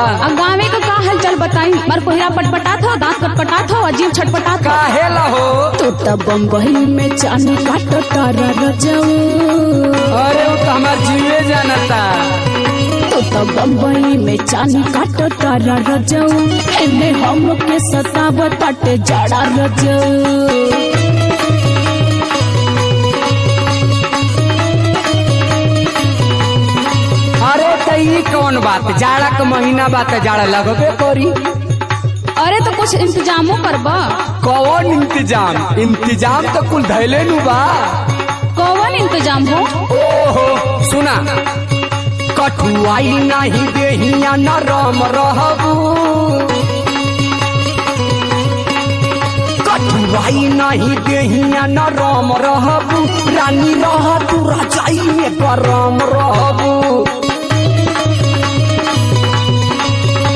गाँव का का हाल चाल बताई। मार कोहरा पटपटात हो, दांत कटकटात हो, अजीब छटपटात हो। काहे ला हो? तो तब बम्बई में चांदी काटो तारा रजऊ। अरे वो तो हमार जीवे जानता। तो तब बम्बई में चांदी काटो तारा रजऊ। एने हम के सतावत बाटे जाड़ा रजऊ। अरे तई कौन बात, जाड़ा का महीना बात, जाड़ा लगबे करी। अरे तो कुछ इंतजामो करबा। कौन इंतजाम? इंतजाम तो कुल धैले नु बा। कौन इंतजाम हो? ओहो सुना, कठुआई नहीं देहिया नरम रहबू, कठुआई नहीं देहिया नरम रहबू, रानी रह तू रजाई में गरम रहबू।